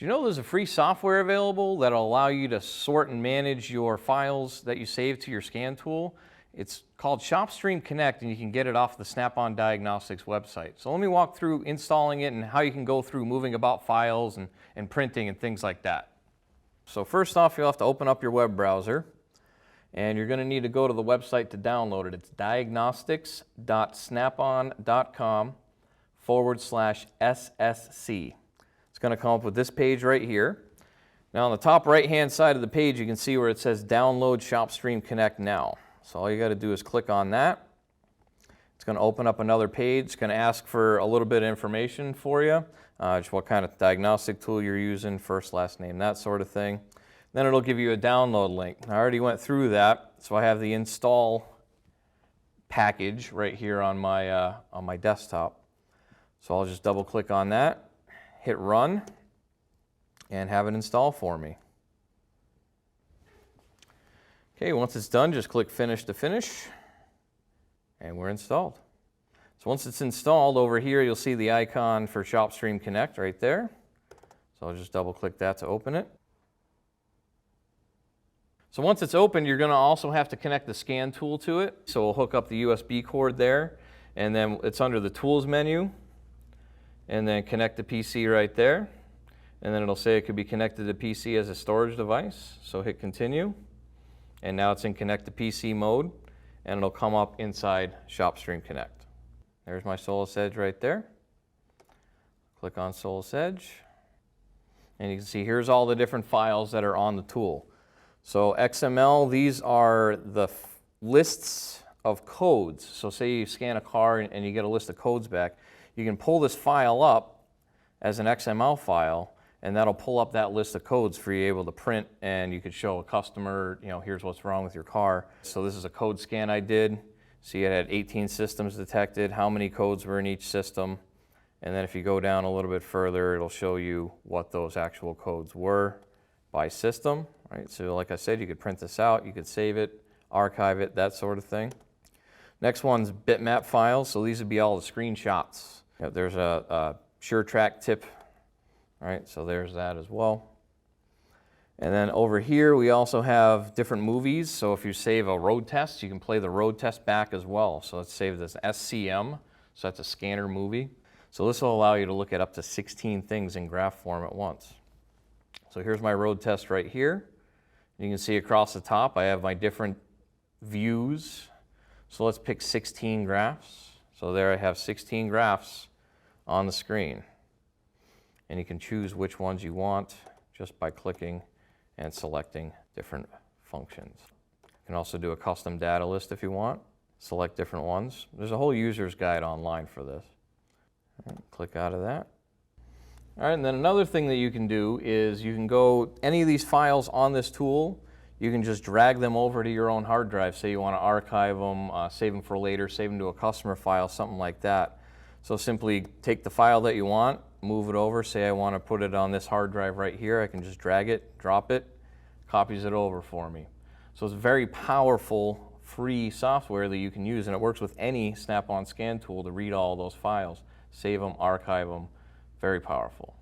Do you know there's a free software available that'll allow you to sort and manage your files that you save to your scan tool? It's called ShopStream Connect, and you can get it off the Snap-on Diagnostics website. So let me walk through installing it and how you can go through moving about files and printing and things like that. So first off, you'll have to open up your web browser, and you're going to need to go to the website to download it. It's diagnostics.snapon.com/SSC. It's going to come up with this page right here. Now on the top right-hand side of the page, you can see where it says Download ShopStream Connect Now. So all you got to do is click on that. It's going to open up another page. It's going to ask for a little bit of information for you, just what kind of diagnostic tool you're using, first, last name, that sort of thing. Then it'll give you a download link. I already went through that, so I have the install package right here on my desktop. So I'll just double click on that, hit run, and have it install for me. Okay, once it's done, just click Finish to finish, and we're installed. So once it's installed, over here you'll see the icon for ShopStream Connect right there. So I'll just double click that to open it. So once it's open, you're going to also have to connect the scan tool to it. So we'll hook up the USB cord there, and then it's under the Tools menu, and then connect the PC right there. And then it'll say it could be connected to PC as a storage device. So hit Continue. And now it's in Connect to PC mode, and it'll come up inside ShopStream Connect. There's my Solus Edge right there. Click on Solus Edge, and you can see here's all the different files that are on the tool. So XML, these are the lists of codes. So say you scan a car and you get a list of codes back, you can pull this file up as an XML file, and that'll pull up that list of codes for you able to print, and you could show a customer, you know, here's what's wrong with your car. So this is a code scan I did. See, it had 18 systems detected, how many codes were in each system. And then if you go down a little bit further, it'll show you what those actual codes were by system. Right? So like I said, you could print this out, you could save it, archive it, that sort of thing. Next one's bitmap files. So these would be all the screenshots. You know, there's a SureTrack tip. Right, so there's that as well. And then over here we also have different movies. So if you save a road test, you can play the road test back as well. So let's save this SCM, so that's a scanner movie. So this will allow you to look at up to 16 things in graph form at once. So here's my road test right here. You can see across the top I have my different views. So let's pick 16 graphs. So there I have 16 graphs on the screen. And you can choose which ones you want just by clicking and selecting different functions. You can also do a custom data list if you want. Select different ones. There's a whole user's guide online for this. All right, click out of that. All right, and then another thing that you can do is you can go, any of these files on this tool, you can just drag them over to your own hard drive. Say you want to archive them, save them for later, save them to a customer file, something like that. So simply take the file that you want, move it over. Say I want to put it on this hard drive right here. I can just drag it, drop it, copies it over for me. So it's very powerful, free software that you can use, and it works with any Snap-on scan tool to read all those files, save them, archive them. Very powerful.